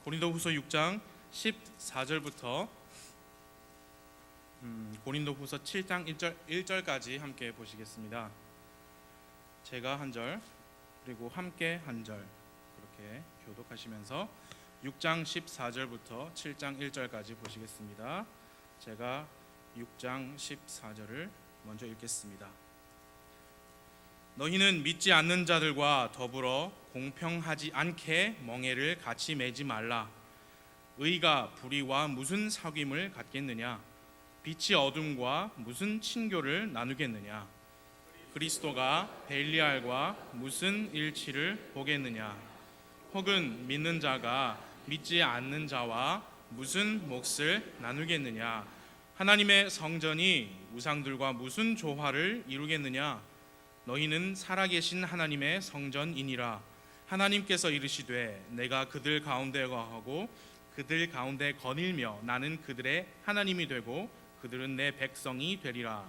고린도후서 6장 14절부터 고린도후서 7장 1절까지 함께 보시겠습니다. 제가 한 절 그리고 함께 한 절 그렇게 교독하시면서 6장 14절부터 7장 1절까지 보시겠습니다. 제가 6장 14절을 먼저 읽겠습니다. 너희는 믿지 않는 자들과 더불어 공평하지 않게 멍에를 같이 매지 말라. 의가 불의와 무슨 사귐을 갖겠느냐? 빛이 어둠과 무슨 친교를 나누겠느냐? 그리스도가 벨리알과 무슨 일치를 보겠느냐? 혹은 믿는 자가 믿지 않는 자와 무슨 몫을 나누겠느냐? 하나님의 성전이 우상들과 무슨 조화를 이루겠느냐? 너희는 살아계신 하나님의 성전이니라. 하나님께서 이르시되 내가 그들 가운데 거하고 그들 가운데 거닐며 나는 그들의 하나님이 되고 그들은 내 백성이 되리라.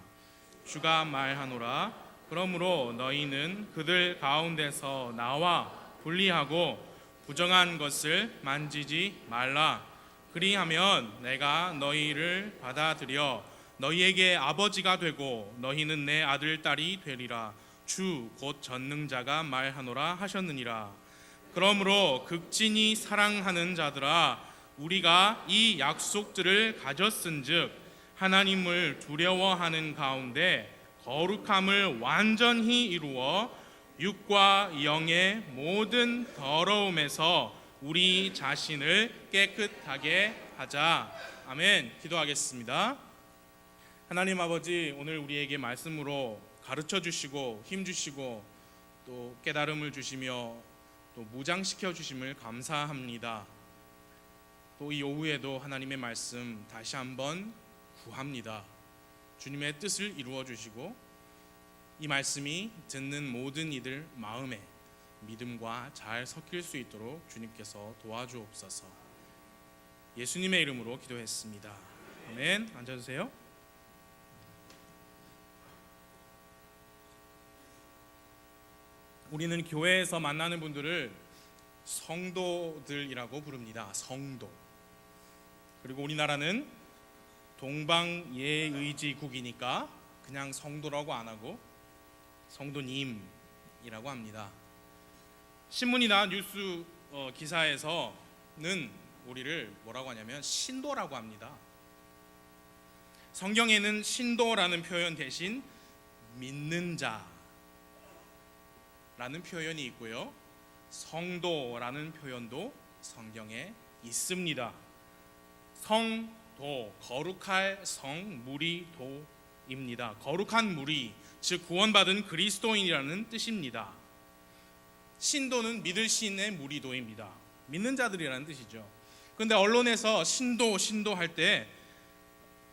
주가 말하노라. 그러므로 너희는 그들 가운데서 나와 분리하고 부정한 것을 만지지 말라. 그리하면 내가 너희를 받아들여 너희에게 아버지가 되고 너희는 내 아들 딸이 되리라. 주 곧 전능자가 말하노라 하셨느니라. 그러므로 극진히 사랑하는 자들아, 우리가 이 약속들을 가졌은즉 하나님을 두려워하는 가운데 거룩함을 완전히 이루어 육과 영의 모든 더러움에서 우리 자신을 깨끗하게 하자. 아멘. 기도하겠습니다. 하나님 아버지, 오늘 우리에게 말씀으로 가르쳐 주시고 힘 주시고 또 깨달음을 주시며 또 무장시켜 주심을 감사합니다. 또 이 오후에도 하나님의 말씀 다시 한번 구합니다. 주님의 뜻을 이루어 주시고 이 말씀이 듣는 모든 이들 마음에 믿음과 잘 섞일 수 있도록 주님께서 도와주옵소서. 예수님의 이름으로 기도했습니다. 아멘. 앉아주세요. 우리는 교회에서 만나는 분들을 성도들이라고 부릅니다. 성도. 그리고 우리나라는 동방예의지국이니까 그냥 성도라고 안 하고 성도님이라고 합니다. 신문이나 뉴스 기사에서는 우리를 뭐라고 하냐면 신도라고 합니다. 성경에는 신도라는 표현 대신 믿는 자 라는 표현이 있고요, 성도라는 표현도 성경에 있습니다. 성도, 거룩할 성, 무리, 도입니다. 거룩한 무리, 즉 구원받은 그리스도인이라는 뜻입니다. 신도는 믿을 신의 무리도입니다. 믿는 자들이라는 뜻이죠. 그런데 언론에서 신도 할 때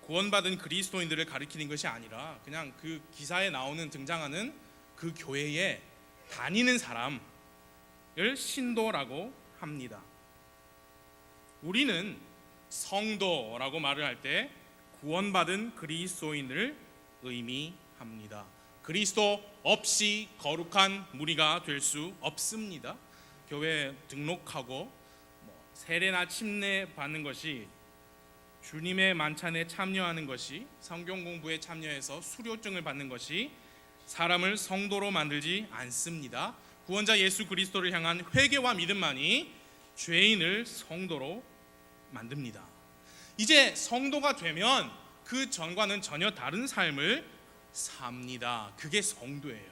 구원받은 그리스도인들을 가리키는 것이 아니라 그냥 그 기사에 등장하는 그 교회에 다니는 사람을 신도라고 합니다. 우리는 성도라고 말을 할 때 구원받은 그리스도인을 의미합니다. 그리스도 없이 거룩한 무리가 될 수 없습니다. 교회에 등록하고 세례나 침례 받는 것이, 주님의 만찬에 참여하는 것이, 성경 공부에 참여해서 수료증을 받는 것이 사람을 성도로 만들지 않습니다. 구원자 예수 그리스도를 향한 회개와 믿음만이 죄인을 성도로 만듭니다. 이제 성도가 되면 그 전과는 전혀 다른 삶을 삽니다. 그게 성도예요.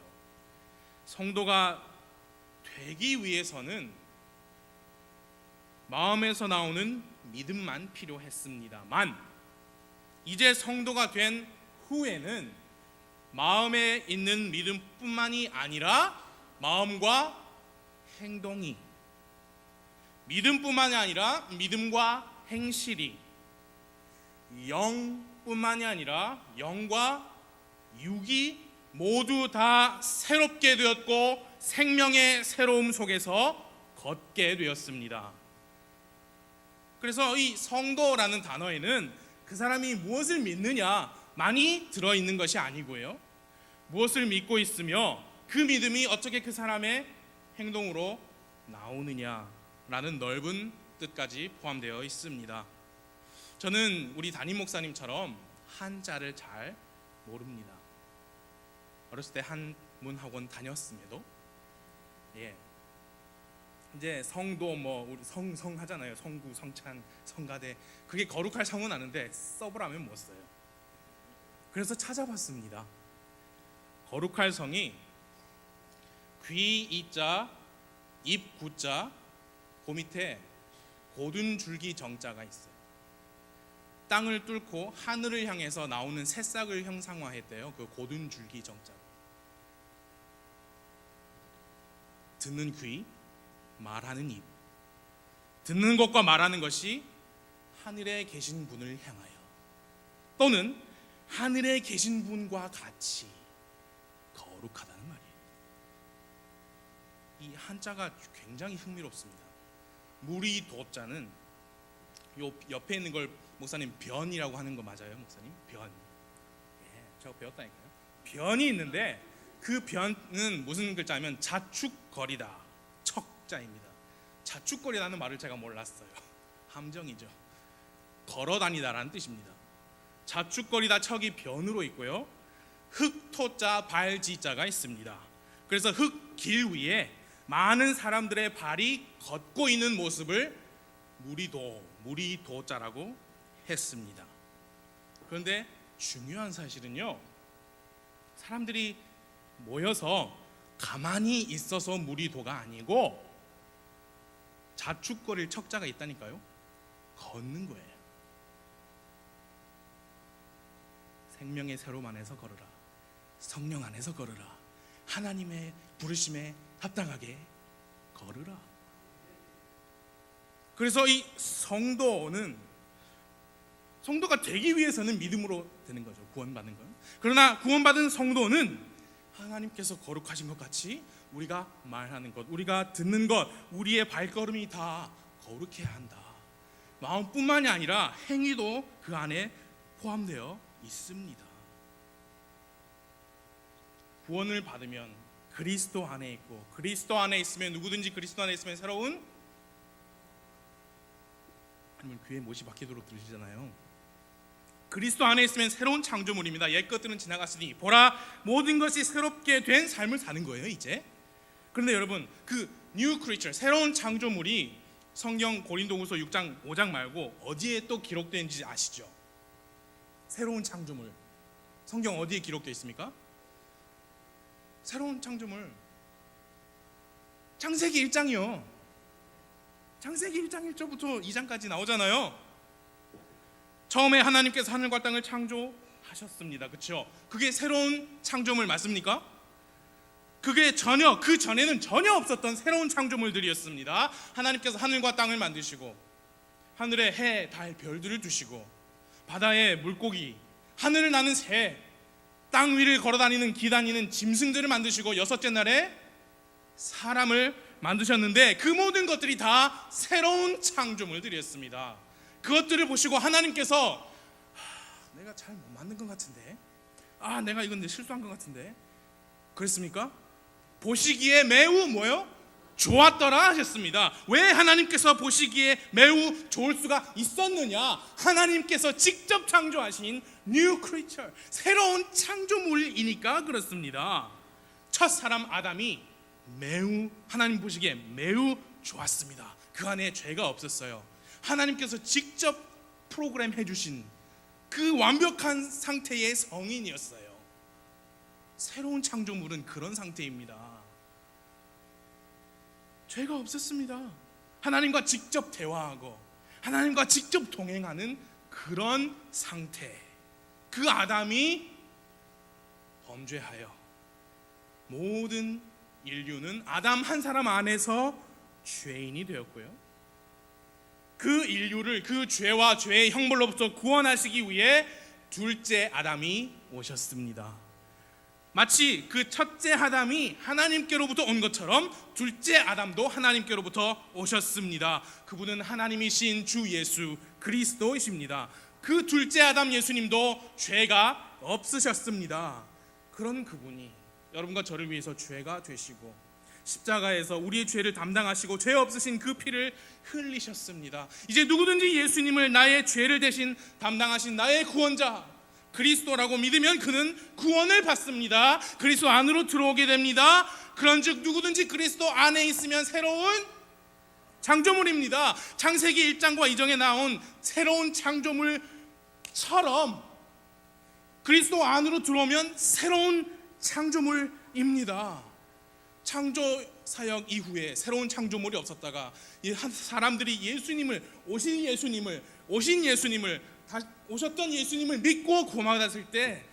성도가 되기 위해서는 마음에서 나오는 믿음만 필요했습니다만, 이제 성도가 된 후에는 마음에 있는 믿음뿐만이 아니라 마음과 행동이, 믿음뿐만이 아니라 믿음과 행실이, 영뿐만이 아니라 영과 육이 모두 다 새롭게 되었고 생명의 새로움 속에서 걷게 되었습니다. 그래서 이 성도라는 단어에는 그 사람이 무엇을 믿느냐 많이 들어있는 것이 아니고요, 무엇을 믿고 있으며 그 믿음이 어떻게 그 사람의 행동으로 나오느냐라는 넓은 뜻까지 포함되어 있습니다. 저는 우리 담임 목사님처럼 한자를 잘 모릅니다. 어렸을 때 한문학원 다녔음에도 이제 성도 우리 성 하잖아요. 성구, 성찬, 성가대. 그게 거룩할 성은 아는데 써보라면 못 써요. 그래서 찾아봤습니다. 거룩할 성이 귀 이자, 입 구자, 그 밑에 고든 줄기 정자가 있어요. 땅을 뚫고 하늘을 향해서 나오는 새싹을 형상화했대요. 그 고든 줄기 정자. 듣는 귀, 말하는 입. 듣는 것과 말하는 것이 하늘에 계신 분을 향하여 또는 하늘에 계신 분과 같이 거룩하다는 말이에요. 이 한자가 굉장히 흥미롭습니다. 무리 도자는 요 옆에 있는 걸 목사님 변이라고 하는 거 맞아요, 목사님? 변. 제가 배웠다니까요. 변이 있는데 그 변은 무슨 글자냐면 자축거리다, 척자입니다. 자축거리다는 말을 제가 몰랐어요. 함정이죠. 걸어다니다라는 뜻입니다. 자축거리다 척이 변으로 있고요. 흙토자 발지자가 있습니다. 그래서 흙 길 위에 많은 사람들의 발이 걷고 있는 모습을 무리도자라고 했습니다. 그런데 중요한 사실은요, 사람들이 모여서 가만히 있어서 무리도가 아니고 자축거릴 척자가 있다니까요. 걷는 거예요. 생명의 새로움 안에서 걸으라. 성령 안에서 걸으라. 하나님의 부르심에 합당하게 걸으라. 그래서 이 성도가 되기 위해서는 믿음으로 되는 거죠. 구원받는 건. 그러나 구원받은 성도는 하나님께서 거룩하신 것 같이 우리가 말하는 것, 우리가 듣는 것, 우리의 발걸음이 다 거룩해야 한다. 마음뿐만이 아니라 행위도 그 안에 포함되어 있습니다. 구원을 받으면 그리스도 안에 있고, 그리스도 안에 있으면 누구든지 그리스도 안에 있으면 새로운, 아니면 귀에 못이 박히도록 들으시잖아요. 그리스도 안에 있으면 새로운 창조물입니다. 옛 것들은 지나갔으니 보라 모든 것이 새롭게 된 삶을 사는 거예요, 이제. 그런데 여러분, 그 new creature, 새로운 창조물이 성경 고린도후서 6장 5장 말고 어디에 또 기록되는지 아시죠? 새로운 창조물, 성경 어디에 기록되어 있습니까? 새로운 창조물, 창세기 1장이요. 창세기 1장 1절부터 2장까지 나오잖아요. 처음에 하나님께서 하늘과 땅을 창조하셨습니다. 그렇죠? 그게 새로운 창조물 맞습니까? 그게 그 전에는 전혀 없었던 새로운 창조물들이었습니다. 하나님께서 하늘과 땅을 만드시고, 하늘에 해, 달, 별들을 두시고, 바다에 물고기, 하늘을 나는 새, 땅 위를 걸어다니는 기다니는 짐승들을 만드시고, 여섯째 날에 사람을 만드셨는데 그 모든 것들이 다 새로운 창조물들이었습니다. 그것들을 보시고 하나님께서 내가 잘 못 만든 것 같은데, 내가 이건 실수한 것 같은데, 그랬습니까? 보시기에 매우 좋았더라 하셨습니다. 왜 하나님께서 보시기에 매우 좋을 수가 있었느냐? 하나님께서 직접 창조하신 new creature, 새로운 창조물이니까 그렇습니다. 첫 사람 아담이 하나님 보시기에 매우 좋았습니다. 그 안에 죄가 없었어요. 하나님께서 직접 프로그램 해주신 그 완벽한 상태의 성인이었어요. 새로운 창조물은 그런 상태입니다. 죄가 없었습니다. 하나님과 직접 대화하고 하나님과 직접 동행하는 그런 상태. 그 아담이 범죄하여 모든 인류는 아담 한 사람 안에서 죄인이 되었고요, 그 인류를 그 죄와 죄의 형벌로부터 구원하시기 위해 둘째 아담이 오셨습니다. 마치 그 첫째 아담이 하나님께로부터 온 것처럼 둘째 아담도 하나님께로부터 오셨습니다. 그분은 하나님이신 주 예수 그리스도이십니다. 그 둘째 아담 예수님도 죄가 없으셨습니다. 그런 그분이 여러분과 저를 위해서 죄가 되시고 십자가에서 우리의 죄를 담당하시고 죄 없으신 그 피를 흘리셨습니다. 이제 누구든지 예수님을 나의 죄를 대신 담당하신 나의 구원자 그리스도라고 믿으면 그는 구원을 받습니다. 그리스도 안으로 들어오게 됩니다. 그런즉 누구든지 그리스도 안에 있으면 새로운 창조물입니다. 창세기 1장과 2장에 나온 새로운 창조물처럼 그리스도 안으로 들어오면 새로운 창조물입니다. 창조 사역 이후에 새로운 창조물이 없었다가 사람들이 오셨던 예수님을 믿고 고마웠을 때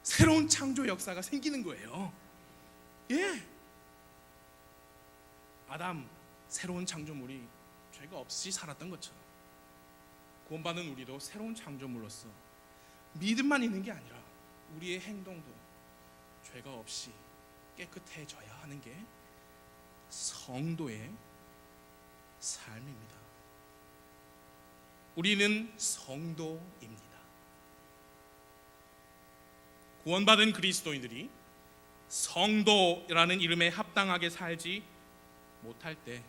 새로운 창조 역사가 생기는 거예요. 아담 새로운 창조물이 죄가 없이 살았던 것처럼 구원받은 우리도 새로운 창조물로서 믿음만 있는 게 아니라 우리의 행동도 죄가 없이 깨끗해져야 하는 게 성도의 삶입니다. 우리는 성도입니다. 구원받은 그리스도인들이 성도라는 이름에 합당하게 살지 못할 때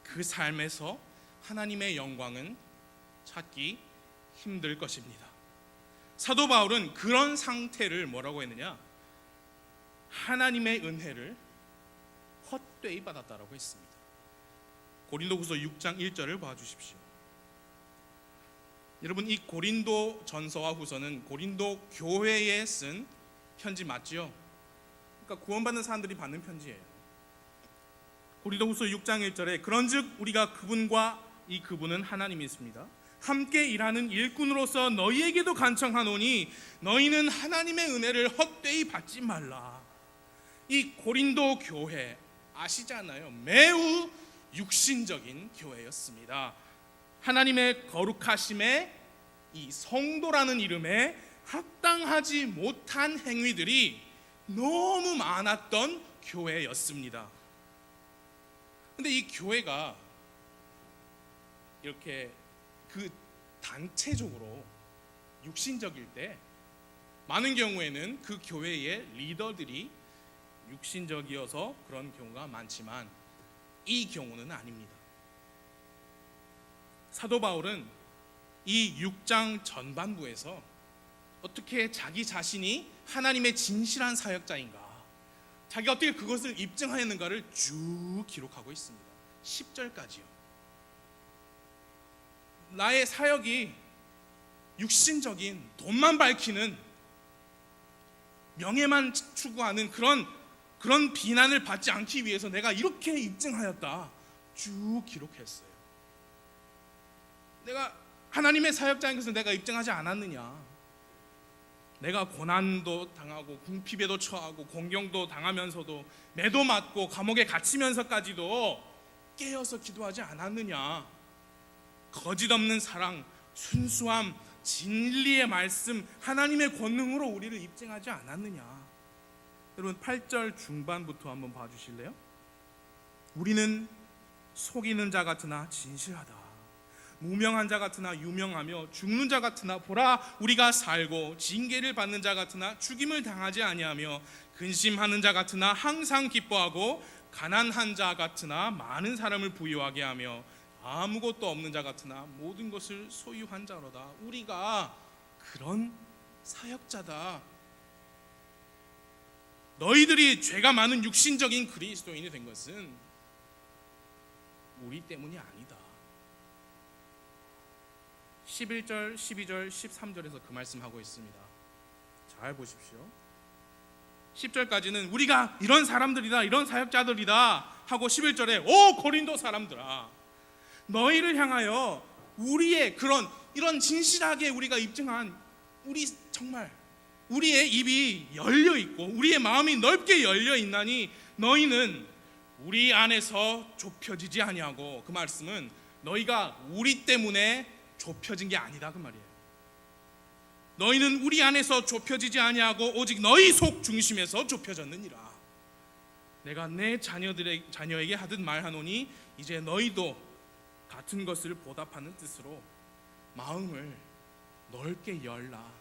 그 삶에서 하나님의 영광은 찾기 힘들 것입니다. 사도 바울은 그런 상태를 뭐라고 했느냐? 하나님의 은혜를 헛되이 받았다라고 했습니다. 고린도후서 6장 1절을 봐주십시오. 여러분, 이 고린도 전서와 후서는 고린도 교회에 쓴 편지 맞지요? 그러니까 구원받는 사람들이 받는 편지예요. 고린도후서 6장 1절에 그런즉 우리가 그분과 이 그분은 하나님이십니다. 함께 일하는 일꾼으로서 너희에게도 간청하노니 너희는 하나님의 은혜를 헛되이 받지 말라. 이 고린도 교회 아시잖아요. 매우 육신적인 교회였습니다. 하나님의 거룩하심에 이 성도라는 이름에 합당하지 못한 행위들이 너무 많았던 교회였습니다. 근데 이 교회가 이렇게 그 단체적으로 육신적일 때 많은 경우에는 그 교회의 리더들이 육신적이어서 그런 경우가 많지만 이 경우는 아닙니다. 사도 바울은 이 6장 전반부에서 어떻게 자기 자신이 하나님의 진실한 사역자인가, 자기가 어떻게 그것을 입증하였는가를 쭉 기록하고 있습니다. 10절까지요. 나의 사역이 육신적인 돈만 밝히는 명예만 추구하는 그런 비난을 받지 않기 위해서 내가 이렇게 입증하였다 쭉 기록했어요. 내가 하나님의 사역자인 것을 내가 입증하지 않았느냐? 내가 고난도 당하고 궁핍에도 처하고 공경도 당하면서도 매도 맞고 감옥에 갇히면서까지도 깨어서 기도하지 않았느냐? 거짓 없는 사랑, 순수함, 진리의 말씀, 하나님의 권능으로 우리를 입증하지 않았느냐? 여러분 8절 중반부터 한번 봐주실래요? 우리는 속이는 자 같으나 진실하다, 무명한 자 같으나 유명하며 죽는 자 같으나 보라 우리가 살고, 징계를 받는 자 같으나 죽임을 당하지 아니하며, 근심하는 자 같으나 항상 기뻐하고, 가난한 자 같으나 많은 사람을 부유하게 하며, 아무것도 없는 자 같으나 모든 것을 소유한 자로다. 우리가 그런 사역자다. 너희들이 죄가 많은 육신적인 그리스도인이 된 것은 우리 때문이 아니다. 11절, 12절, 13절에서 그 말씀하고 있습니다. 잘 보십시오. 10절까지는 우리가 이런 사람들이다, 이런 사역자들이다 하고 11절에 오 고린도 사람들아, 너희를 향하여 우리의 이런 진실하게 우리가 입증한 우리의 입이 열려 있고 우리의 마음이 넓게 열려 있나니 너희는 우리 안에서 좁혀지지 아니하고, 그 말씀은 너희가 우리 때문에 좁혀진 게 아니다 그 말이에요. 너희는 우리 안에서 좁혀지지 아니하고 오직 너희 속 중심에서 좁혀졌느니라. 내가 내 자녀에게 하듯 말하노니 이제 너희도 같은 것을 보답하는 뜻으로 마음을 넓게 열라.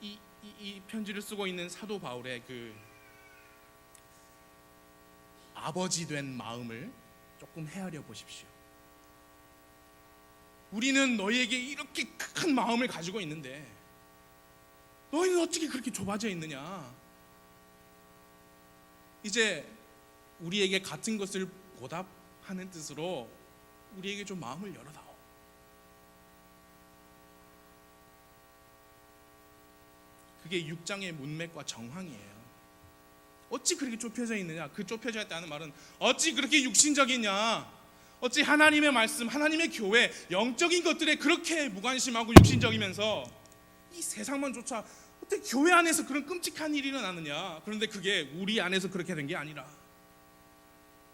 이 편지를 쓰고 있는 사도 바울의 그 아버지 된 마음을 조금 헤아려 보십시오. 우리는 너희에게 이렇게 큰 마음을 가지고 있는데 너희는 어떻게 그렇게 좁아져 있느냐? 이제 우리에게 같은 것을 보답하는 뜻으로 우리에게 좀 마음을 열어다오. 그게 6장의 문맥과 정황이에요. 어찌 그렇게 좁혀져 있느냐? 그 좁혀져 있다는 말은 어찌 그렇게 육신적이냐? 어찌 하나님의 말씀, 하나님의 교회, 영적인 것들에 그렇게 무관심하고 육신적이면서 이 세상만조차 어떻게 교회 안에서 그런 끔찍한 일이 일어나느냐? 그런데 그게 우리 안에서 그렇게 된 게 아니라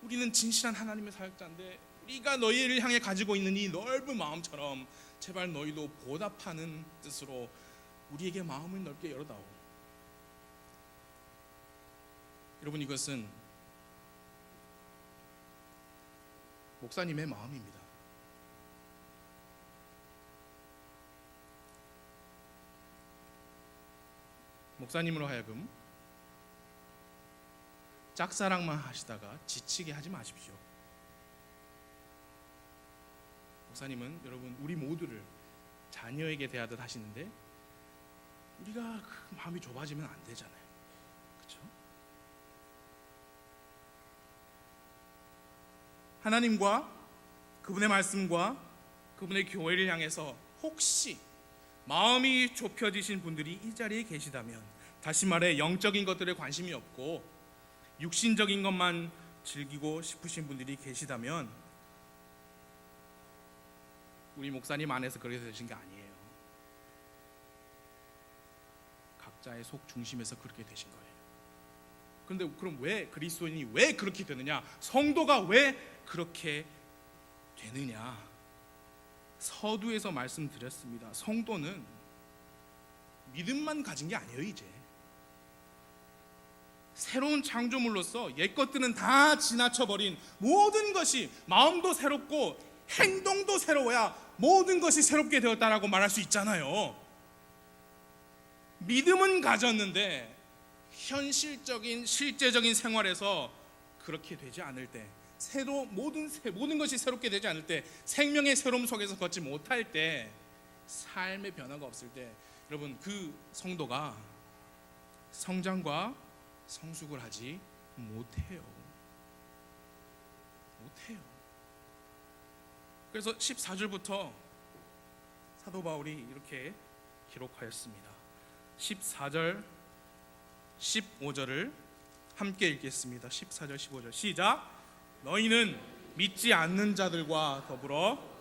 우리는 진실한 하나님의 사역자인데 우리가 너희를 향해 가지고 있는 이 넓은 마음처럼 제발 너희도 보답하는 뜻으로 우리에게 마음을 넓게 열어다오. 여러분, 이것은 목사님의 마음입니다. 목사님으로 하여금 짝사랑만 하시다가 지치게 하지 마십시오. 목사님은 여러분 우리 모두를 자녀에게 대하듯 하시는데 우리가 그 마음이 좁아지면 안 되잖아요. 그렇죠? 하나님과 그분의 말씀과 그분의 교회를 향해서 혹시 마음이 좁혀지신 분들이 이 자리에 계시다면, 다시 말해 영적인 것들에 관심이 없고 육신적인 것만 즐기고 싶으신 분들이 계시다면 우리 목사님 안에서 그렇게 되신 게 아니에요. 각자의 속 중심에서 그렇게 되신 거예요. 그런데 그럼 왜 그리스도인이 왜 그렇게 되느냐? 성도가 왜 그렇게 되느냐? 서두에서 말씀드렸습니다. 성도는 믿음만 가진 게 아니에요. 이제 새로운 창조물로서 옛 것들은 다 지나쳐버린 모든 것이, 마음도 새롭고 행동도 새로워야 모든 것이 새롭게 되었다라고 말할 수 있잖아요. 믿음은 가졌는데 현실적인 실제적인 생활에서 그렇게 되지 않을 때, 모든 것이 새롭게 되지 않을 때, 생명의 새로움 속에서 걷지 못할 때, 삶의 변화가 없을 때, 여러분 그 성도가 성장과 성숙을 하지 못해요. 그래서 14절부터 사도 바울이 이렇게 기록하였습니다. 14절 15절을 함께 읽겠습니다. 14절 15절 시작. 너희는 믿지 않는 자들과 더불어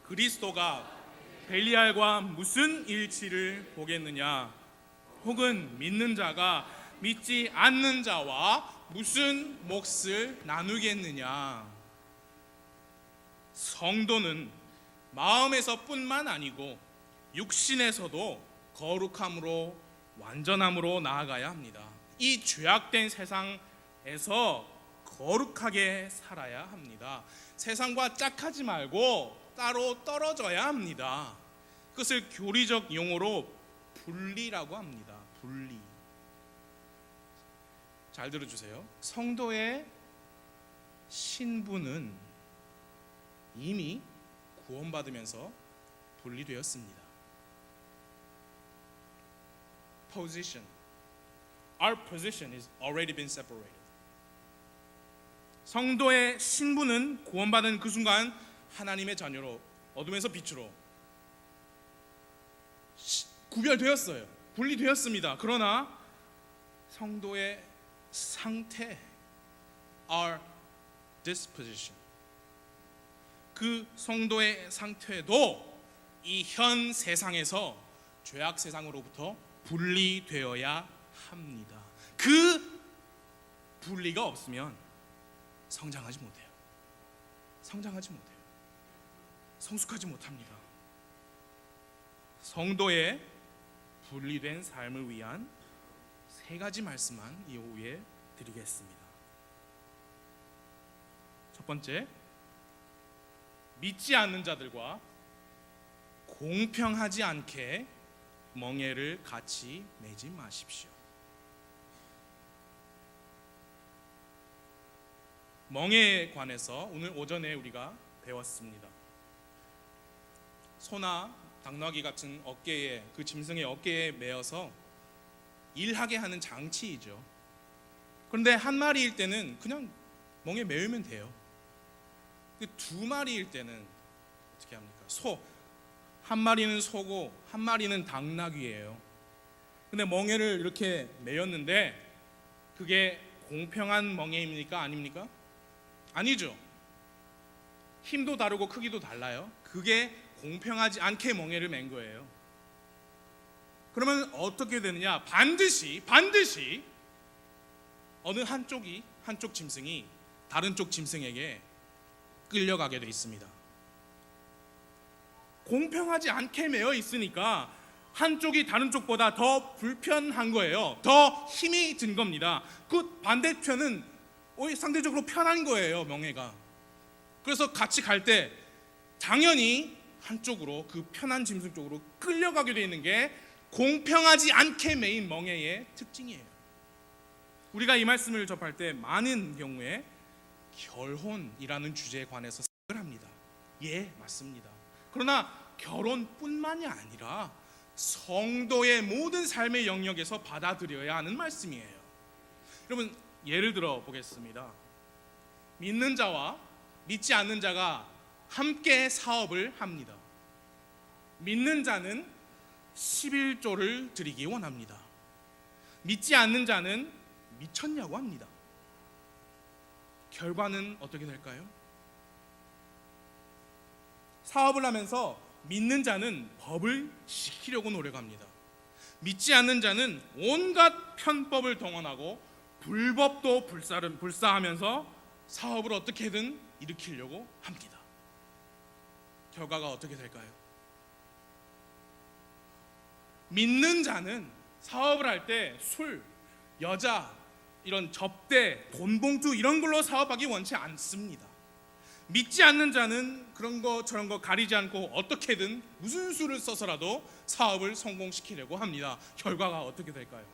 그리스도가 벨리알과 무슨 일치를 보겠느냐? 혹은 믿는 자가 믿지 않는 자와 무슨 몫을 나누겠느냐? 성도는 마음에서뿐만 아니고 육신에서도 거룩함으로 완전함으로 나아가야 합니다. 이 죄악된 세상에서 거룩하게 살아야 합니다. 세상과 짝하지 말고 따로 떨어져야 합니다. 그것을 교리적 용어로 분리라고 합니다. 분리. 잘 들어주세요. 성도의 신분은 이미 구원받으면서 분리되었습니다. Position. Our position is already been separated. 성도의 신분은 구원받은 그 순간 하나님의 자녀로, 어둠에서 빛으로 구별되었어요. 분리되었습니다. 그러나 성도의 상태, our disposition, 그 성도의 상태도 이 현 세상에서 죄악 세상으로부터 분리되어야 합니다. 그 분리가 없으면 성장하지 못해요. 성숙하지 못합니다. 성도의 분리된 삶을 위한 세 가지 말씀만 이후에 드리겠습니다. 첫 번째, 믿지 않는 자들과 공평하지 않게 멍에를 같이 매지 마십시오. 멍에에 관해서 오늘 오전에 우리가 배웠습니다. 소나 당나귀 같은 어깨에, 그 짐승의 어깨에 매어서 일하게 하는 장치이죠. 그런데 한 마리일 때는 그냥 멍에 매우면 돼요. 두 마리일 때는 어떻게 합니까? 한 마리는 소고 한 마리는 당나귀예요. 근데 멍에를 이렇게 매였는데 그게 공평한 멍에입니까? 아닙니까? 아니죠. 힘도 다르고 크기도 달라요. 그게 공평하지 않게 멍에를 맨 거예요. 그러면 어떻게 되느냐? 반드시 어느 한쪽 짐승이 다른 쪽 짐승에게 끌려가게 돼 있습니다. 공평하지 않게 매여 있으니까 한쪽이 다른 쪽보다 더 불편한 거예요. 더 힘이 든 겁니다. 그 반대편은 상대적으로 편한 거예요, 멍에가. 그래서 같이 갈 때 당연히 한쪽으로, 그 편한 짐승 쪽으로 끌려가게 돼 있는 게 공평하지 않게 매인 멍에의 특징이에요. 우리가 이 말씀을 접할 때 많은 경우에 결혼이라는 주제에 관해서 생각을 합니다. 예, 맞습니다. 그러나 결혼뿐만이 아니라 성도의 모든 삶의 영역에서 받아들여야 하는 말씀이에요. 여러분, 예를 들어 보겠습니다. 믿는 자와 믿지 않는 자가 함께 사업을 합니다. 믿는 자는 11조를 드리기 원합니다. 믿지 않는 자는 미쳤냐고 합니다. 결과는 어떻게 될까요? 사업을 하면서 믿는 자는 법을 지키려고 노력합니다. 믿지 않는 자는 온갖 편법을 동원하고 불법도 불사하면서 사업을 어떻게든 일으키려고 합니다. 결과가 어떻게 될까요? 믿는 자는 사업을 할 때 술, 여자, 이런 접대, 돈봉투 이런 걸로 사업하기 원치 않습니다. 믿지 않는 자는 그런 거 저런 거 가리지 않고 어떻게든 무슨 수를 써서라도 사업을 성공시키려고 합니다. 결과가 어떻게 될까요?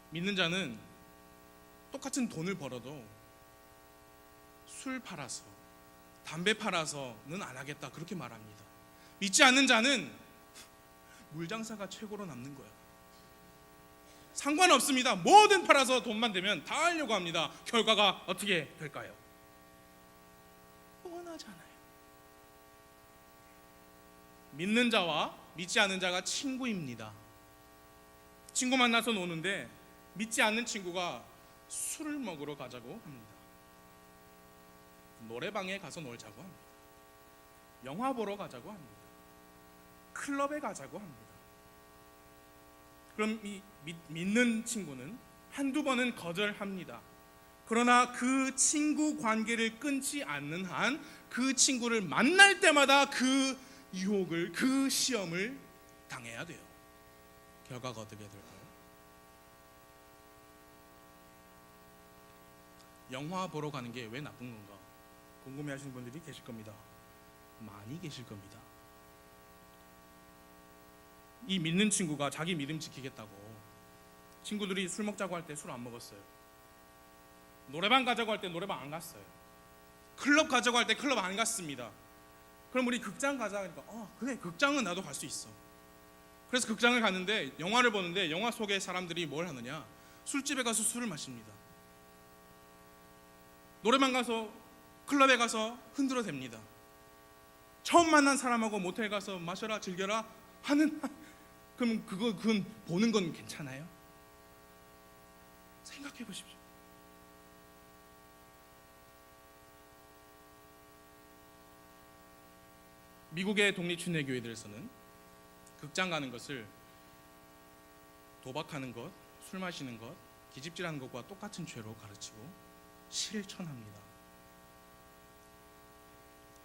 믿는 자는 똑같은 돈을 벌어도 술 팔아서, 담배 팔아서는 안 하겠다, 그렇게 말합니다. 믿지 않는 자는 물장사가 최고로 남는 거예요. 상관없습니다. 뭐든 팔아서 돈만 되면 다 하려고 합니다. 결과가 어떻게 될까요? 뻔하잖아요. 믿는 자와 믿지 않는 자가 친구입니다. 친구 만나서 노는데 믿지 않는 친구가 술을 먹으러 가자고 합니다. 노래방에 가서 놀자고 합니다. 영화 보러 가자고 합니다. 클럽에 가자고 합니다. 그럼 이 믿는 친구는 한두 번은 거절합니다. 그러나 그 친구 관계를 끊지 않는 한 그 친구를 만날 때마다 그 유혹을, 그 시험을 당해야 돼요. 결과가 어떻게 될까요? 영화 보러 가는 게 왜 나쁜 건가 궁금해하시는 분들이 계실 겁니다. 많이 계실 겁니다. 이 믿는 친구가 자기 믿음 지키겠다고 친구들이 술 먹자고 할 때 술 안 먹었어요. 노래방 가자고 할 때 노래방 안 갔어요. 클럽 가자고 할 때 클럽 안 갔습니다. 그럼 우리 극장 가자 하니까 그래, 극장은 나도 갈 수 있어. 그래서 극장을 갔는데 영화를 보는데 영화 속에 사람들이 뭘 하느냐, 술집에 가서 술을 마십니다. 노래방 가서, 클럽에 가서 흔들어 댑니다. 처음 만난 사람하고 모텔 가서 마셔라, 즐겨라 하는, 그럼 그건 보는 건 괜찮아요? 생각해 보십시오. 미국의 독립춘회교회들에서는 극장 가는 것을 도박하는 것, 술 마시는 것, 기집질하는 것과 똑같은 죄로 가르치고 실천합니다.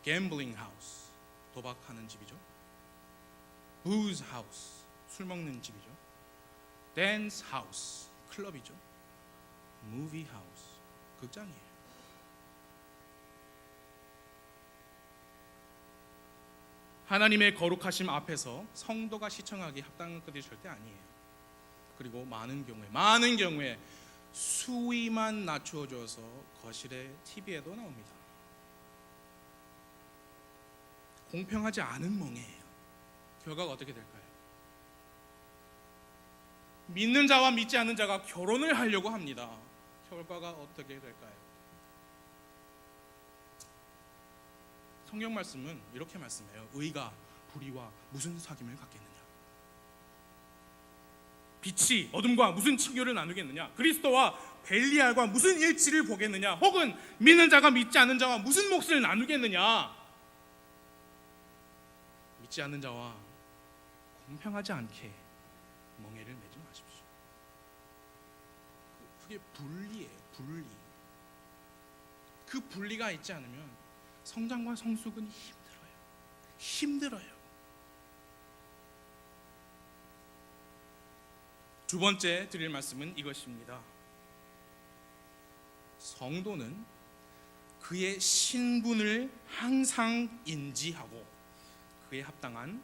gambling house, 도박하는 집이죠. booze house, 술 먹는 집이죠. dance house, 클럽이죠. 무비 하우스, 극장이에요. 하나님의 거룩하심 앞에서 성도가 시청하기 합당한 것들이 절대 아니에요. 그리고 많은 경우에 수위만 낮추어져서 거실에 TV에도 나옵니다. 공평하지 않은 멍해예요. 결과가 어떻게 될까요? 믿는 자와 믿지 않는 자가 결혼을 하려고 합니다. 결과가 어떻게 될까요? 성경 말씀은 이렇게 말씀해요. 의가 불의와 무슨 사귐을 갖겠느냐? 빛이 어둠과 무슨 친교를 나누겠느냐? 그리스도와 벨리알과 무슨 일치를 보겠느냐? 혹은 믿는 자가 믿지 않는 자와 무슨 몫을 나누겠느냐? 믿지 않는 자와 공평하지 않게 멍에를 매지 마십시오. 그게 분리예요. 분리. 그 분리가 있지 않으면 성장과 성숙은 힘들어요. 두 번째 드릴 말씀은 이것입니다. 성도는 그의 신분을 항상 인지하고 그에 합당한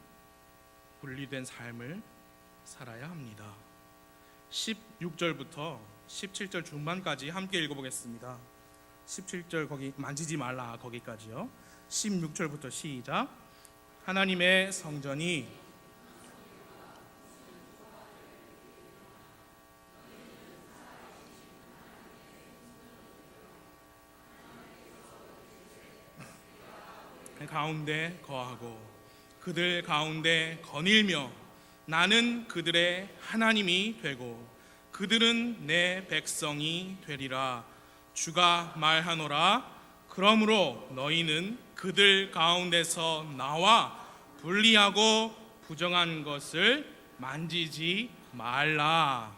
분리된 삶을 살아야 합니다. 16절부터 17절 중반까지 함께 읽어보겠습니다. 17절 거기 만지지 말라 거기까지요. 16절부터 시작. 하나님의 성전이 가운데 거하고 그들 가운데 거닐며 나는 그들의 하나님이 되고 그들은 내 백성이 되리라. 주가 말하노라. 그러므로 너희는 그들 가운데서 나와 분리하고 부정한 것을 만지지 말라.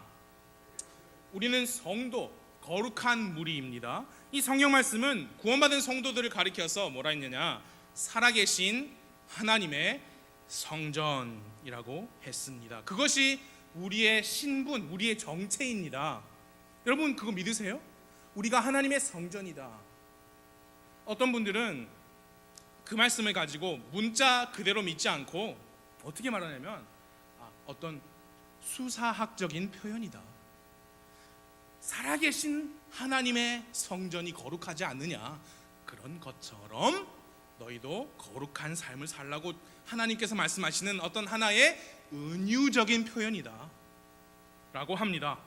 우리는 성도, 거룩한 무리입니다. 이 성경 말씀은 구원받은 성도들을 가리켜서 뭐라 했느냐? 살아계신 하나님의 성전이라고 했습니다. 그것이 우리의 신분, 우리의 정체입니다. 여러분 그거 믿으세요? 우리가 하나님의 성전이다. 어떤 분들은 그 말씀을 가지고 문자 그대로 믿지 않고 어떻게 말하냐면 어떤 수사학적인 표현이다. 살아계신 하나님의 성전이 거룩하지 않느냐? 그런 것처럼 너희도 거룩한 삶을 살라고 하나님께서 말씀하시는 어떤 하나의 은유적인 표현이다 라고 합니다.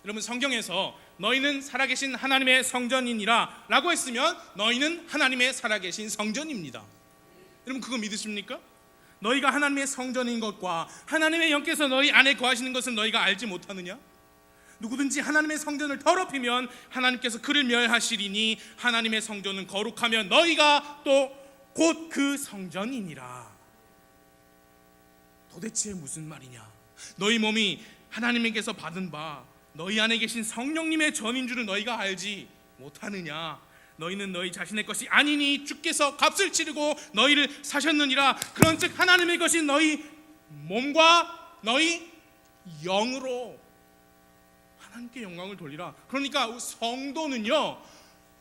여러분 성경에서 너희는 살아계신 하나님의 성전이니라 라고 했으면 너희는 하나님의 살아계신 성전입니다. 여러분 그거 믿으십니까? 너희가 하나님의 성전인 것과 하나님의 영께서 너희 안에 거하시는 것을 너희가 알지 못하느냐? 누구든지 하나님의 성전을 더럽히면 하나님께서 그를 멸하시리니 하나님의 성전은 거룩하면 너희가 또 곧 그 성전이니라. 도대체 무슨 말이냐? 너희 몸이 하나님에게서 받은 바 너희 안에 계신 성령님의 전인 줄을 너희가 알지 못하느냐? 너희는 너희 자신의 것이 아니니 주께서 값을 치르고 너희를 사셨느니라. 그런즉 하나님의 것인 너희 몸과 너희 영으로 하나님께 영광을 돌리라. 그러니까 성도는요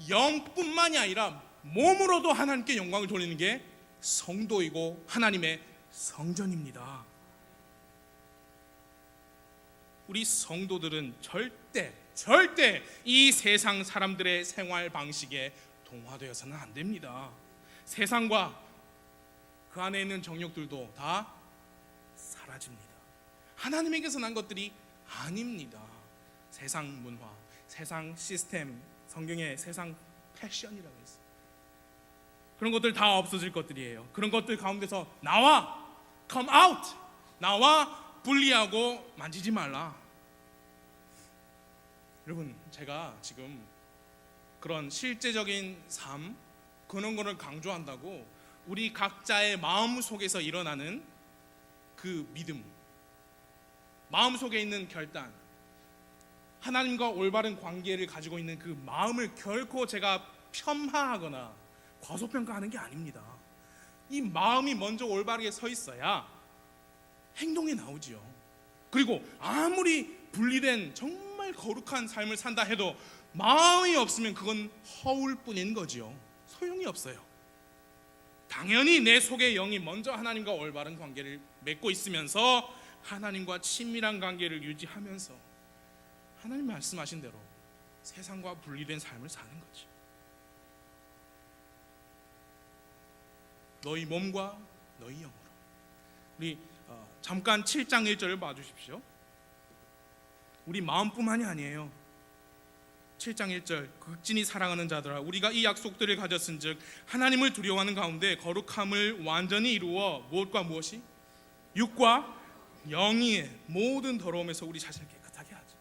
영뿐만이 아니라 몸으로도 하나님께 영광을 돌리는 게 성도이고 하나님의 성전입니다. 우리 성도들은 절대 이 세상 사람들의 생활 방식에 동화되어서는 안 됩니다. 세상과 그 안에 있는 정욕들도 다 사라집니다. 하나님에게서 난 것들이 아닙니다. 세상 문화, 세상 시스템, 성경에 세상 패션이라고 했어요. 그런 것들 다 없어질 것들이에요. 그런 것들 가운데서 나와, come out, 나와 분리하고 만지지 말라. 여러분 제가 지금 그런 실제적인 삶 그런 거를 강조한다고 우리 각자의 마음 속에서 일어나는 그 믿음, 마음 속에 있는 결단, 하나님과 올바른 관계를 가지고 있는 그 마음을 결코 제가 폄하하거나 과소평가하는 게 아닙니다. 이 마음이 먼저 올바르게 서 있어야 행동이 나오지요. 그리고 아무리 분리된 정말 정말 거룩한 삶을 산다 해도 마음이 없으면 그건 허울 뿐인 거지요. 소용이 없어요. 당연히 내 속의 영이 먼저 하나님과 올바른 관계를 맺고 있으면서 하나님과 친밀한 관계를 유지하면서 하나님 말씀하신 대로 세상과 분리된 삶을 사는 거지. 너희 몸과 너희 영으로. 우리 잠깐 7장 1절을 봐주십시오. 우리 마음뿐만이 아니에요. 7장 1절 극진히 사랑하는 자들아 우리가 이 약속들을 가졌은즉 하나님을 두려워하는 가운데 거룩함을 완전히 이루어 무엇과 무엇이? 육과 영이 모든 더러움에서 우리 자신을 깨끗하게 하죠.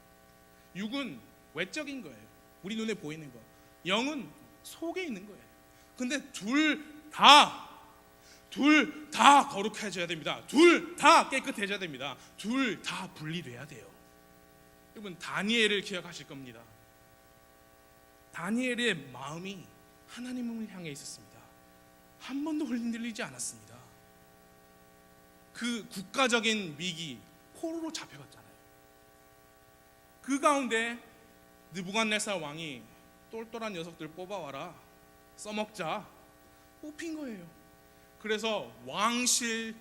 육은 외적인 거예요. 우리 눈에 보이는 거. 영은 속에 있는 거예요. 근데 둘 다 거룩해져야 됩니다. 둘 다 깨끗해져야 됩니다. 둘 다 분리돼야 돼요. 여러분 다니엘을 기억하실 겁니다. 다니엘의 마음이 하나님을 향해 있었습니다. 한 번도 흔들리지 않았습니다. 그 국가적인 위기, 포로로 잡혀갔잖아요. 그 가운데 느부갓네살 왕이 똘똘한 녀석들 뽑아와라, 써먹자, 뽑힌 거예요. 그래서 왕실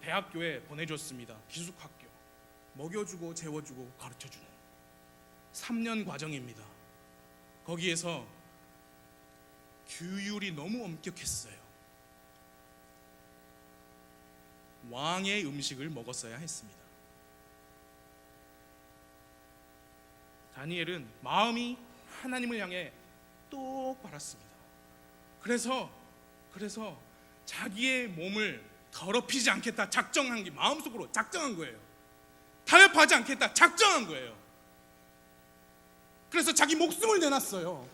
대학교에 보내줬습니다. 기숙학교. 먹여주고 재워주고 가르쳐주는 3년 과정입니다. 거기에서 규율이 너무 엄격했어요. 왕의 음식을 먹었어야 했습니다. 다니엘은 마음이 하나님을 향해 똑 바랐습니다. 그래서 자기의 몸을 더럽히지 않겠다 작정한 게 마음속으로 작정한 거예요. 타협하지 않겠다 작정한 거예요. 그래서 자기 목숨을 내놨어요.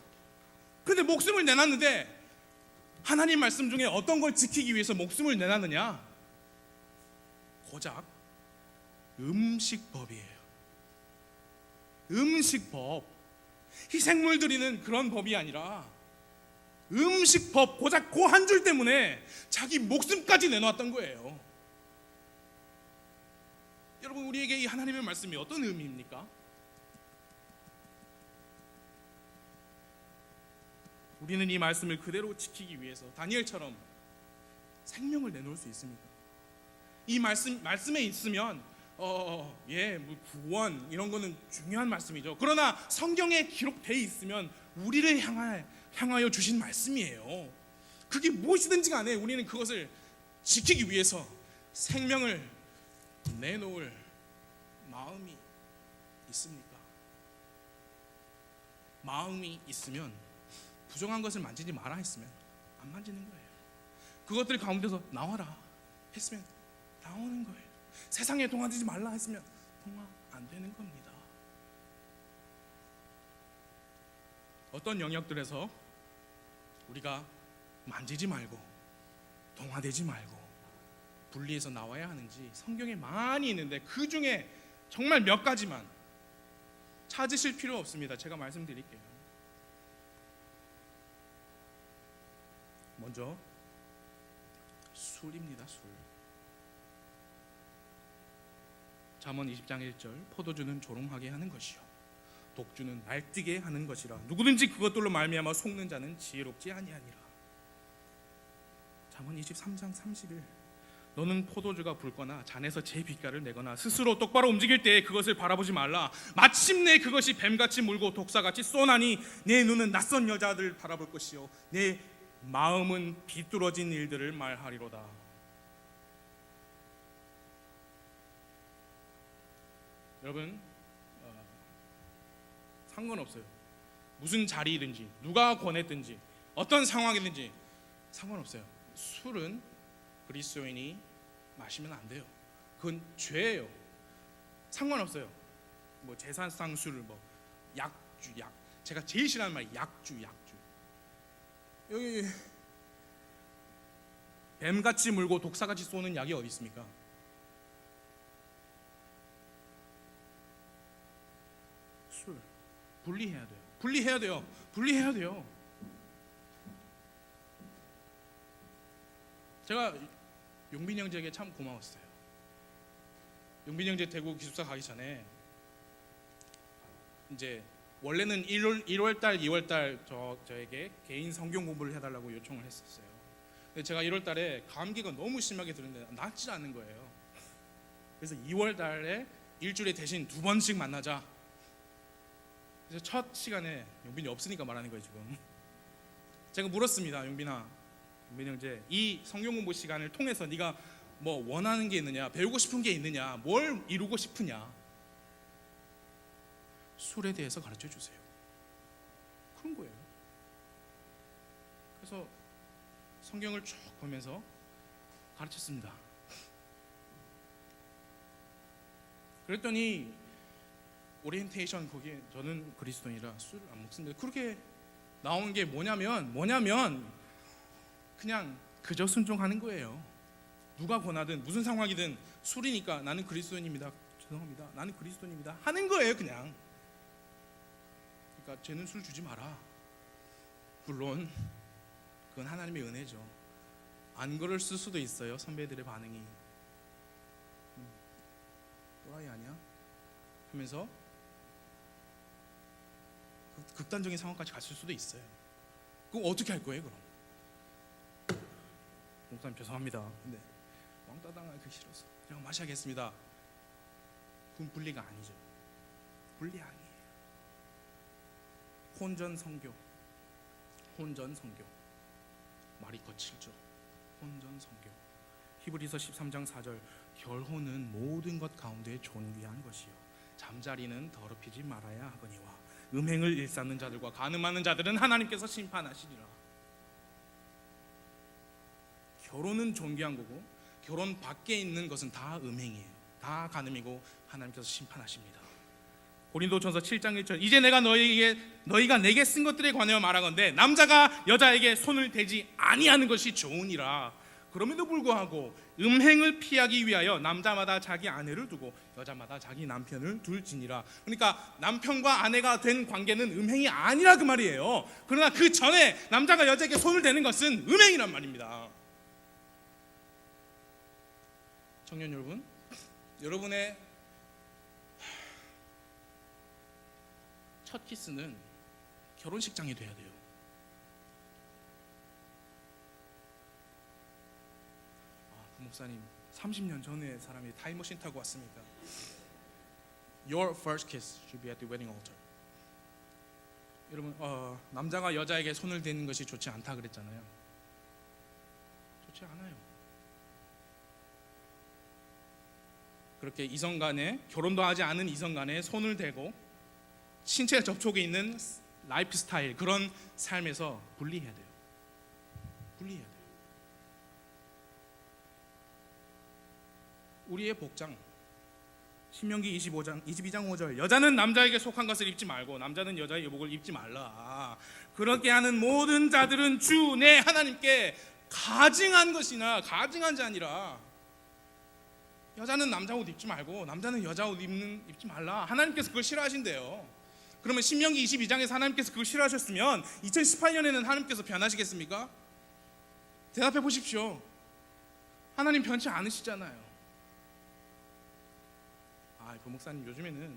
근데 목숨을 내놨는데 하나님 말씀 중에 어떤 걸 지키기 위해서 목숨을 내놨느냐? 고작 음식법이에요. 음식법. 희생물 드리는 그런 법이 아니라 음식법, 고작 그 한 줄 때문에 자기 목숨까지 내놓았던 거예요. 여러분 우리에게 이 하나님의 말씀이 어떤 의미입니까? 우리는 이 말씀을 그대로 지키기 위해서 다니엘처럼 생명을 내놓을 수 있습니까? 이 말씀에 있으면 뭐 구원 이런 거는 중요한 말씀이죠. 그러나 성경에 기록되어 있으면 우리를 향하여 주신 말씀이에요. 그게 무엇이든지 간에 우리는 그것을 지키기 위해서 생명을 내놓을 마음이 있습니까? 마음이 있으면 부정한 것을 만지지 마라 했으면 안 만지는 거예요. 그것들 가운데서 나와라 했으면 나오는 거예요. 세상에 동화되지 말라 했으면 동화 안 되는 겁니다. 어떤 영역들에서 우리가 만지지 말고 동화되지 말고 분리해서 나와야 하는지 성경에 많이 있는데 그 중에 정말 몇 가지만 찾으실 필요 없습니다. 제가 말씀드릴게요. 먼저 술입니다. 술. 잠언 20장 1절 포도주는 조롱하게 하는 것이요 독주는 날뛰게 하는 것이라 누구든지 그것들로 말미암아 속는 자는 지혜롭지 아니하니라. 잠언 23장 31 너는 포도주가 붉거나 잔에서 제 빛깔을 내거나 스스로 똑바로 움직일 때에 그것을 바라보지 말라. 마침내 그것이 뱀같이 물고 독사같이 쏘나니 내 눈은 낯선 여자들 바라볼 것이요 내 마음은 비뚤어진 일들을 말하리로다. 여러분 상관없어요. 무슨 자리이든지 누가 권했든지 어떤 상황이든지 상관없어요. 술은 그리스도인이 마시면 안 돼요. 그건 죄예요. 상관없어요. 뭐 제사상 술, 뭐 약주, 약. 제가 제일 싫어하는 말이 약주. 여기 뱀같이 물고 독사같이 쏘는 약이 어디 있습니까? 술 분리해야 돼요. 분리해야 돼요. 제가 용빈 형제에게 참 고마웠어요. 용빈 형제 대구 기숙사 가기 전에 이제 원래는 1월 달, 2월 달 저에게 개인 성경 공부를 해달라고 요청을 했었어요. 근데 제가 1월 달에 감기가 너무 심하게 들었는데 낫지 않는 거예요. 그래서 2월 달에 일주일에 대신 2번씩 만나자. 그래서 첫 시간에 용빈이 없으니까 말하는 거예요 지금. 제가 물었습니다. 용빈아, 용빈 형제, 이 성경 공부 시간을 통해서 네가 뭐 원하는 게 있느냐, 배우고 싶은 게 있느냐, 뭘 이루고 싶으냐. 술에 대해서 가르쳐 주세요. 그런 거예요. 그래서 성경을 쭉 보면서 가르쳤습니다. 그랬더니 오리엔테이션 거기에 저는 그리스도인이라 술을 안 먹습니다. 그렇게 나온 게 뭐냐면 그냥 그저 순종하는 거예요. 누가 권하든 무슨 상황이든 술이니까 나는 그리스도인입니다. 죄송합니다. 나는 그리스도인입니다. 하는 거예요 그냥. 그러니까 쟤는 술 주지 마라. 물론 그건 하나님의 은혜죠. 안 그럴 수도 있어요. 선배들의 반응이 또라이 아니야? 하면서 극단적인 상황까지 갔을 수도 있어요. 그럼 어떻게 할 거예요 그럼? 목사님 죄송합니다. 근데 왕따 당하기 싫어서 그냥 마셔야겠습니다. 그건 분리가 아니죠. 분리 아니에요. 혼전 성교 말이 거칠죠. 혼전 성교. 히브리서 13장 4절, 결혼은 모든 것 가운데 존귀한 것이요 잠자리는 더럽히지 말아야 하거니와 음행을 일삼는 자들과 간음하는 자들은 하나님께서 심판하시리라. 결혼은 존귀한 거고 결혼 밖에 있는 것은 다 음행이에요. 다 간음이고 하나님께서 심판하십니다. 고린도전서 7장 1절, 이제 내가 너희가 내게 쓴 것들에 관하여 말하건대 남자가 여자에게 손을 대지 아니하는 것이 좋으니라. 그럼에도 불구하고 음행을 피하기 위하여 남자마다 자기 아내를 두고 여자마다 자기 남편을 둘지니라. 그러니까 남편과 아내가 된 관계는 음행이 아니라 그 말이에요. 그러나 그 전에 남자가 여자에게 손을 대는 것은 음행이란 말입니다. 청년 여러분, 여러분의 첫 키스는 결혼식장이 돼야 돼요. 그 목사님 30년 전에 사람이 타임머신 타고 왔습니까? Your first kiss should be at the wedding altar. 여러분, 남자가 여자에게 손을 대는 것이 좋지 않다 그랬잖아요. 좋지 않아요. 그렇게 이성 간에, 결혼도 하지 않은 이성 간에 손을 대고 신체 접촉에 있는 라이프 스타일, 그런 삶에서 분리해야 돼요. 분리해야 돼요. 우리의 복장, 신명기 22장 5절, 여자는 남자에게 속한 것을 입지 말고 남자는 여자의 여복을 입지 말라. 그렇게 하는 모든 자들은 주 내 하나님께 가증한 것이나 가증한 자 아니라. 여자는 남자 옷 입지 말고 남자는 여자 옷 입지 말라. 하나님께서 그걸 싫어하신대요. 그러면 신명기 22장에서 하나님께서 그걸 싫어하셨으면 2018년에는 하나님께서 변하시겠습니까? 대답해 보십시오. 하나님 변치 않으시잖아요. 그 목사님 요즘에는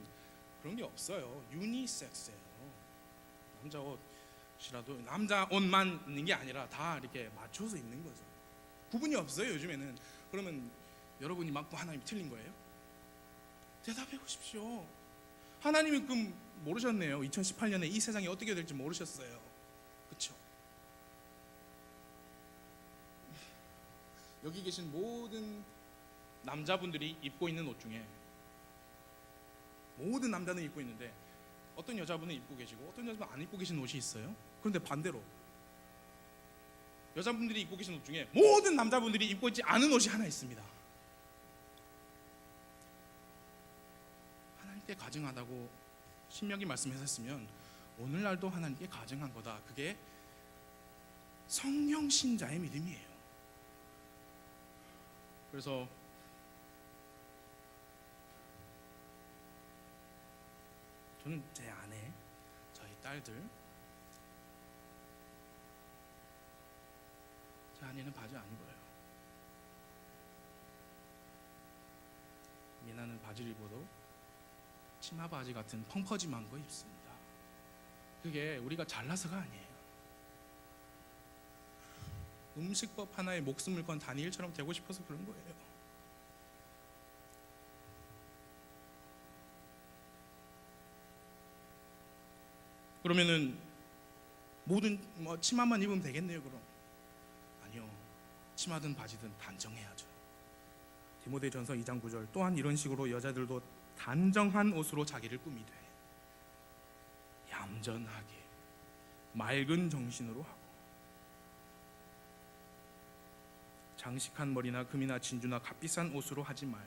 그런 게 없어요. 유니섹스예요. 남자 옷이라도 남자 옷만 있는 게 아니라 다 이렇게 맞춰서 입는 거죠. 구분이 없어요 요즘에는. 그러면 여러분이 맞고 하나님이 틀린 거예요? 대답해 보십시오. 하나님이 그럼 모르셨네요. 2018년에 이 세상이 어떻게 될지 모르셨어요. 그렇죠? 여기 계신 모든 남자분들이 입고 있는 옷 중에 모든 남자는 입고 있는데 어떤 여자분은 입고 계시고 어떤 여자분은 안 입고 계신 옷이 있어요. 그런데 반대로 여자분들이 입고 계신 옷 중에 모든 남자분들이 입고 있지 않은 옷이 하나 있습니다. 하나님께 가증하다고 신명기 말씀하셨으면 오늘날도 하나님께 가증한 거다. 그게 성령 신자의 믿음이에요. 그래서 저는 제 아내, 저희 딸들, 제 아내는 바지 안 입어요. 미나는 바지를 입어도 치마 바지 같은 펑퍼짐한 거 입습니다. 그게 우리가 잘나서가 아니에요. 음식법 하나에 목숨을 건 다니엘처럼 되고 싶어서 그런 거예요. 그러면은 모든 치마만 입으면 되겠네요. 그럼 아니요. 치마든 바지든 단정해야죠. 디모데전서 2장 9절 또한 이런 식으로 여자들도 단정한 옷으로 자기를 꾸미되 얌전하게 맑은 정신으로 하고 장식한 머리나 금이나 진주나 값비싼 옷으로 하지 말며.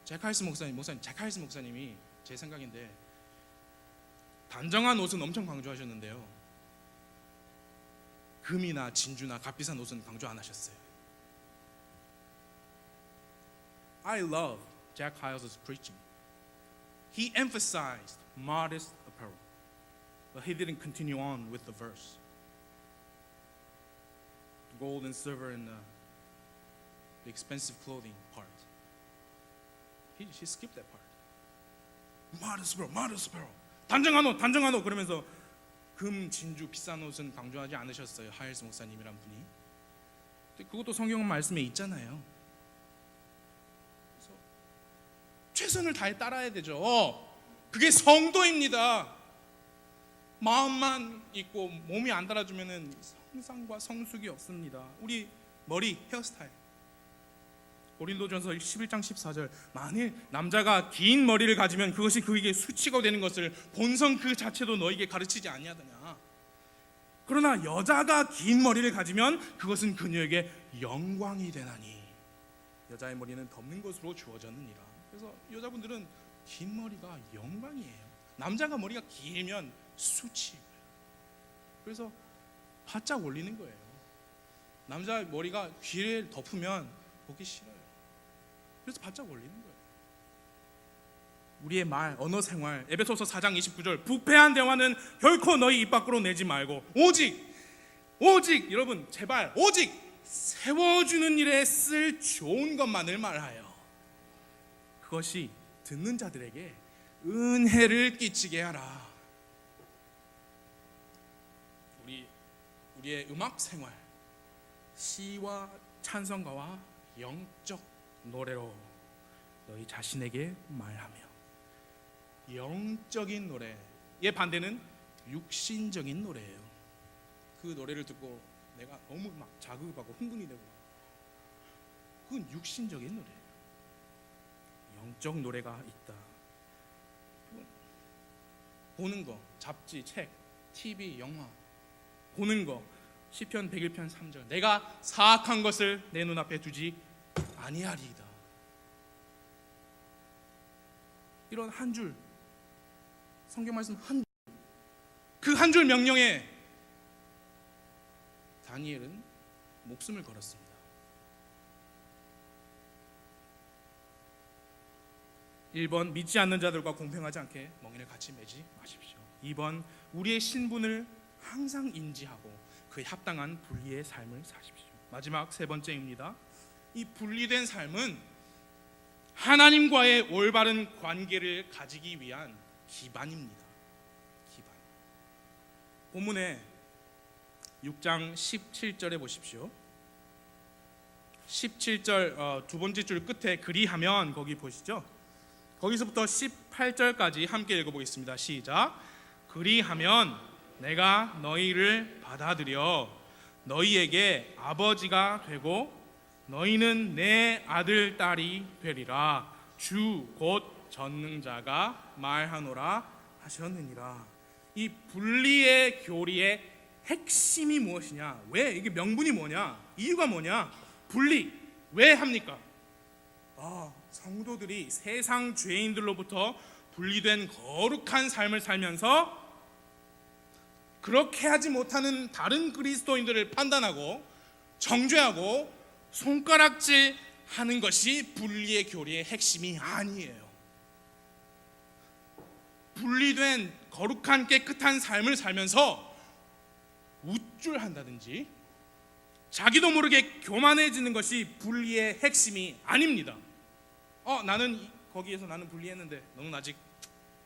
제카일스 목사님이 제 생각인데 단정한 옷은 엄청 강조하셨는데요, 금이나 진주나 값비싼 옷은 강조 안 하셨어요. I love Jack Hyles' preaching. He emphasized modest apparel, but he didn't continue on with the verse. The gold and silver and the expensive clothing part. He skipped that part. Modest apparel. 단정한 옷 그러면서 금, 진주, 비싼 옷은 강조하지 않으셨어요. 하일스 목사님이란 분이. 근데 그것도 성경 말씀에 있잖아요. 그래서 최선을 다해 따라야 되죠. 그게 성도입니다. 마음만 있고 몸이 안 따라주면은 성상과 성숙이 없습니다. 우리 머리, 헤어스타일. 고린도전서 11장 14절 만일 남자가 긴 머리를 가지면 그것이 그에게 수치가 되는 것을 본성 그 자체도 너에게 가르치지 아니하더냐. 그러나 여자가 긴 머리를 가지면 그것은 그녀에게 영광이 되나니 여자의 머리는 덮는 것으로 주어졌느니라. 그래서 여자분들은 긴 머리가 영광이에요. 남자가 머리가 길면 수치고요. 그래서 바짝 올리는 거예요. 남자 머리가 귀를 덮으면 보기 싫어요. 그래서 바짝 올리는 거예요. 우리의 말, 언어 생활, 에베소서 4장 29절 부패한 대화는 결코 너희 입 밖으로 내지 말고 오직 여러분 제발 오직 세워주는 일에 쓸 좋은 것만을 말하여 그것이 듣는 자들에게 은혜를 끼치게 하라. 우리의 음악 생활, 시와 찬송가와 영적 노래로 너희 자신에게 말하며. 영적인 노래의 반대는 육신적인 노래예요. 그 노래를 듣고 내가 너무 막 자극하고 흥분이 되고 그건 육신적인 노래예요. 영적 노래가 있다. 보는 거, 잡지, 책, TV, 영화 보는 거, 시편 101편 3절 내가 사악한 것을 내 눈앞에 두지 아니하리이다. 이런 한 줄 성경 말씀 한 줄, 그 한 줄 명령에 다니엘은 목숨을 걸었습니다. 1번 믿지 않는 자들과 공평하지 않게 멍에를 같이 매지 마십시오. 2번 우리의 신분을 항상 인지하고 그에 합당한 분리의 삶을 사십시오. 마지막 세 번째입니다. 이 분리된 삶은 하나님과의 올바른 관계를 가지기 위한 기반입니다. 기반. 본문에 6장 17절에 보십시오. 17절 두 번째 줄 끝에 그리하면 거기 보시죠. 거기서부터 18절까지 함께 읽어보겠습니다. 시작. 그리하면 내가 너희를 받아들여 너희에게 아버지가 되고 너희는 내 아들 딸이 되리라. 주 곧 전능자가 말하노라 하셨느니라. 이 분리의 교리의 핵심이 무엇이냐? 왜 이게 명분이 뭐냐? 이유가 뭐냐? 분리 왜 합니까? 성도들이 세상 죄인들로부터 분리된 거룩한 삶을 살면서 그렇게 하지 못하는 다른 그리스도인들을 판단하고 정죄하고 손가락질 하는 것이 분리의 교리의 핵심이 아니에요. 분리된 거룩한 깨끗한 삶을 살면서 우쭐한다든지 자기도 모르게 교만해지는 것이 분리의 핵심이 아닙니다. 나는 거기에서 나는 분리했는데 너는 아직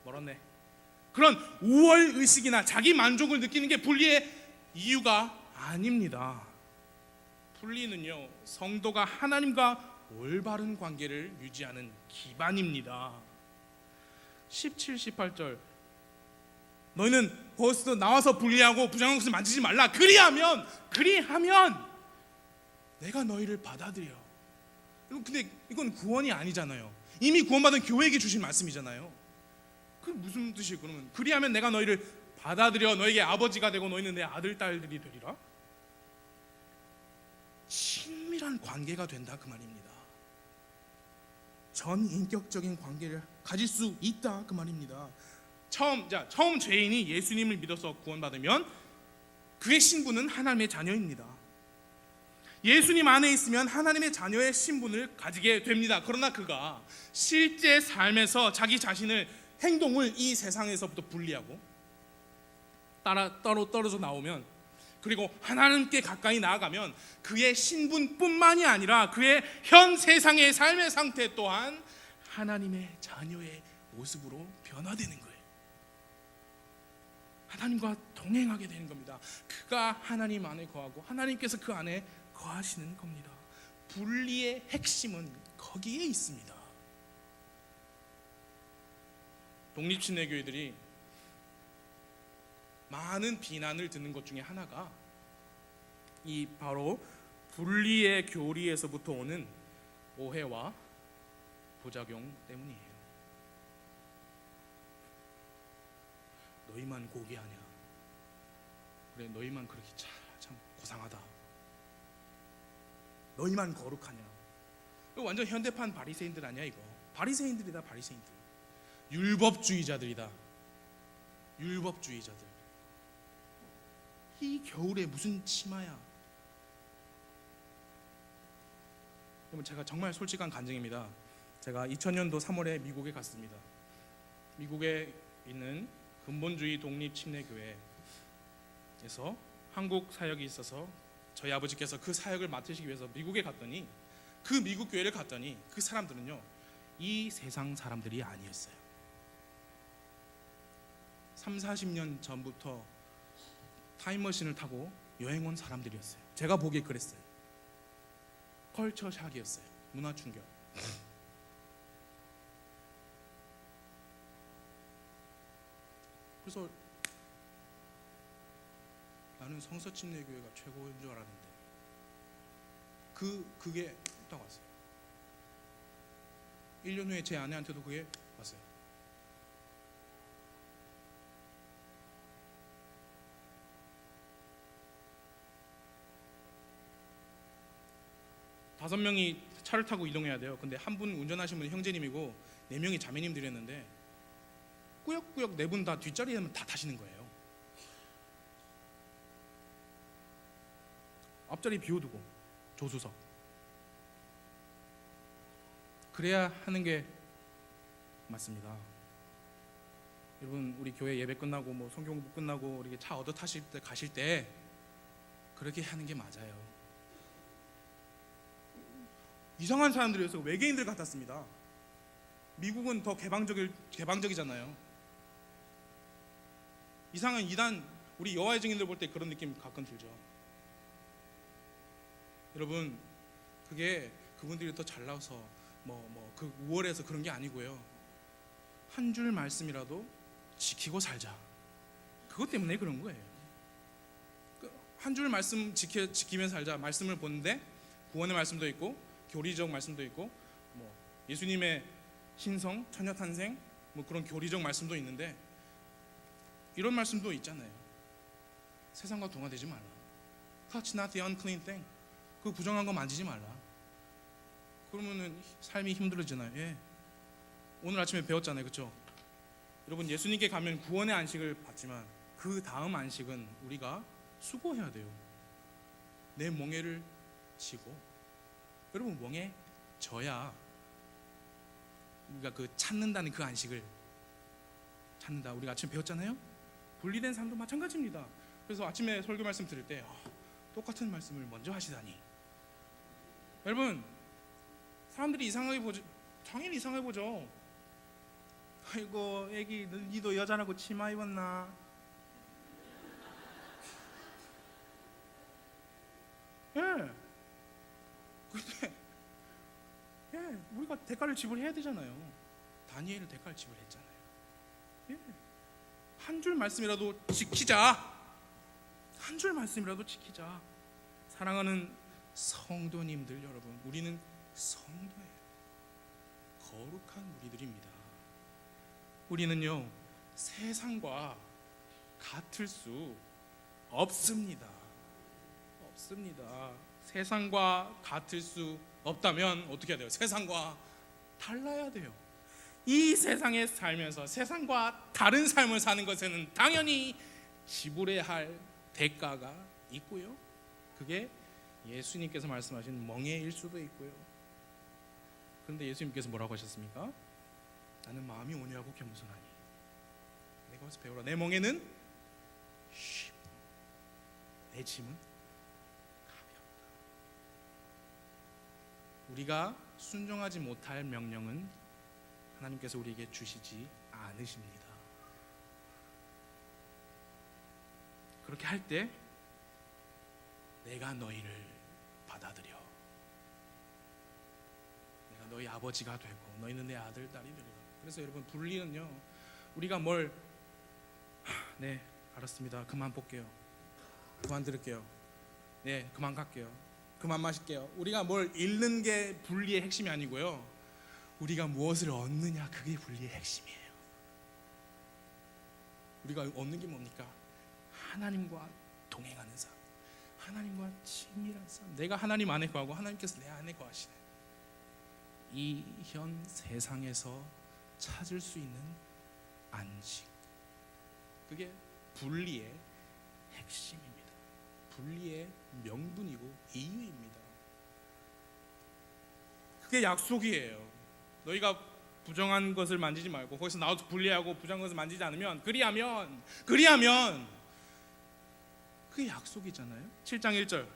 멀었네. 그런 우월 의식이나 자기 만족을 느끼는 게 분리의 이유가 아닙니다. 분리는요, 성도가 하나님과 올바른 관계를 유지하는 기반입니다. 17, 18절 너희는 거기서 나와서 분리하고 부정한 것을 만지지 말라. 그리하면 내가 너희를 받아들여. 근데 이건 구원이 아니잖아요. 이미 구원받은 교회에게 주신 말씀이잖아요. 그 무슨 뜻이에요? 그러면 그리하면 내가 너희를 받아들여 너에게 아버지가 되고 너희는 내 아들 딸들이 되리라. 친밀한 관계가 된다 그 말입니다. 전인격적인 관계를 가질 수 있다 그 말입니다. 처음 죄인이 예수님을 믿어서 구원받으면 그의 신분은 하나님의 자녀입니다. 예수님 안에 있으면 하나님의 자녀의 신분을 가지게 됩니다. 그러나 그가 실제 삶에서 자기 자신을 행동을 이 세상에서부터 분리하고 따로 떨어져 나오면, 그리고 하나님께 가까이 나아가면 그의 신분뿐만이 아니라 그의 현 세상의 삶의 상태 또한 하나님의 자녀의 모습으로 변화되는 거예요. 하나님과 동행하게 되는 겁니다. 그가 하나님 안에 거하고 하나님께서 그 안에 거하시는 겁니다. 분리의 핵심은 거기에 있습니다. 독립신뢰교회들이 많은 비난을 듣는 것 중에 하나가 이 바로 분리의 교리에서부터 오는 오해와 부작용 때문이에요. 너희만 고귀하냐? 그래, 너희만 그렇게 참 고상하다. 너희만 거룩하냐? 이거 완전 현대판 바리새인들 아니야 이거? 바리새인들이다, 바리새인들. 율법주의자들이다. 율법주의자들. 이 겨울에 무슨 치마야? 여러분, 제가 정말 솔직한 간증입니다. 제가 2000년도 3월에 미국에 갔습니다. 미국에 있는 근본주의 독립침례교회에서 한국 사역이 있어서 저희 아버지께서 그 사역을 맡으시기 위해서 미국에 갔더니, 그 미국 교회를 갔더니 그 사람들은요, 이 세상 사람들이 아니었어요. 30-40년 전부터 타임머신을 타고 여행 온 사람들이었어요. 제가 보기에 그랬어요. 컬처 샥이었어요. 문화 충격. 그래서 나는 성서침례교회가 최고인 줄 알았는데 그게 딱 왔어요. 1년 후에 제 아내한테도 그게 왔어요. 다섯 명이 차를 타고 이동해야 돼요. 근데 한 분 운전하신 분이 형제님이고 4명이 자매님들이었는데 꾸역꾸역 4분 다 뒷자리에만 다 타시는 거예요. 앞자리 비워두고 조수석. 그래야 하는 게 맞습니다. 여러분, 우리 교회 예배 끝나고 뭐 성경 공부 끝나고 이렇게 차 얻어 타실 때 가실 때 그렇게 하는 게 맞아요. 이상한 사람들이어서 외계인들 같았습니다. 미국은 더 개방적이잖아요. 이상한 이단, 우리 여호와의 증인들 볼 때 그런 느낌 가끔 들죠. 여러분, 그게 그분들이 더 잘나서 그 우월해서 그런 게 아니고요. 한 줄 말씀이라도 지키고 살자. 그것 때문에 그런 거예요. 한 줄 말씀 지키며 살자. 말씀을 보는데 구원의 말씀도 있고 교리적 말씀도 있고 예수님의 신성, 처녀탄생 그런 교리적 말씀도 있는데 이런 말씀도 있잖아요. 세상과 동화되지 말라. Touch not the unclean thing. 그 부정한 거 만지지 말라. 그러면은 삶이 힘들어지나요? 예. 오늘 아침에 배웠잖아요, 그렇죠? 여러분, 예수님께 가면 구원의 안식을 받지만 그 다음 안식은 우리가 수고해야 돼요. 내 멍에를 지고. 여러분, 멍에 져야 우리가 그 찾는다는 그 안식을 찾는다. 우리가 아침에 배웠잖아요. 분리된 삶도 마찬가지입니다. 그래서 아침에 설교 말씀 들을 때 똑같은 말씀을 먼저 하시다니. 여러분, 사람들이 이상하게 당연히 이상해 보죠. 아이고 애기 니도 여자라고 치마 입었나? 예. 근데 우리가 대가를 지불해야 되잖아요. 다니엘은 대가를 지불했잖아요. 예. 한 줄 말씀이라도 지키자. 한 줄 말씀이라도 지키자. 사랑하는 성도님들 여러분, 우리는 성도예요. 거룩한 무리들입니다. 우리는요 세상과 같을 수 없습니다. 세상과 같을 수 없다면 어떻게 해야 돼요? 세상과 달라야 돼요. 이 세상에 살면서 세상과 다른 삶을 사는 것에는 당연히 지불해야 할 대가가 있고요. 그게 예수님께서 말씀하신 멍해일 수도 있고요. 그런데 예수님께서 뭐라고 하셨습니까? 나는 마음이 온유하고 겸손하니 내가 와서 배우라. 내 멍에는 쉽고 내 짐은 가볍다. 우리가 순종하지 못할 명령은 하나님께서 우리에게 주시지 않으십니다. 그렇게 할 때 내가 너희를 받아들여, 내가 너희 아버지가 되고 너희는 내 아들 딸이 되리라. 그래서 여러분 분리는요 우리가 네 알았습니다, 그만 볼게요, 그만 들을게요, 네 그만 갈게요, 그만 마실게요. 우리가 뭘 잃는 게 분리의 핵심이 아니고요, 우리가 무엇을 얻느냐 그게 분리의 핵심이에요. 우리가 얻는 게 뭡니까? 하나님과 동행하는 삶, 하나님과 친밀한 삶. 내가 하나님 안에 거하고 하나님께서 내 안에 거하시는 이 현 세상에서 찾을 수 있는 안식, 그게 분리의 핵심입니다. 분리의 명분이고 이유입니다. 그게 약속이에요. 너희가 부정한 것을 만지지 말고 거기서 나와서 분리하고 부정한 것을 만지지 않으면 그리하면 그게 약속이잖아요. 7장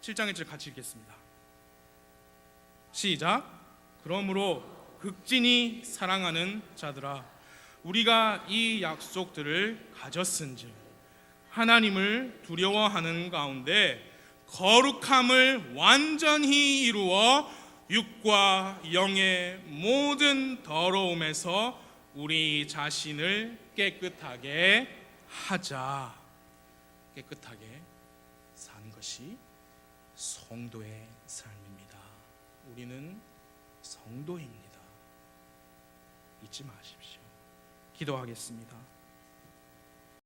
1절 같이 읽겠습니다. 시작. 그러므로 극진히 사랑하는 자들아, 우리가 이 약속들을 가졌은즉 하나님을 두려워하는 가운데 거룩함을 완전히 이루어 육과 영의 모든 더러움에서 우리 자신을 깨끗하게 하자. 깨끗하게 사는 것이 성도의 삶입니다. 우리는 성도입니다. 잊지 마십시오. 기도하겠습니다.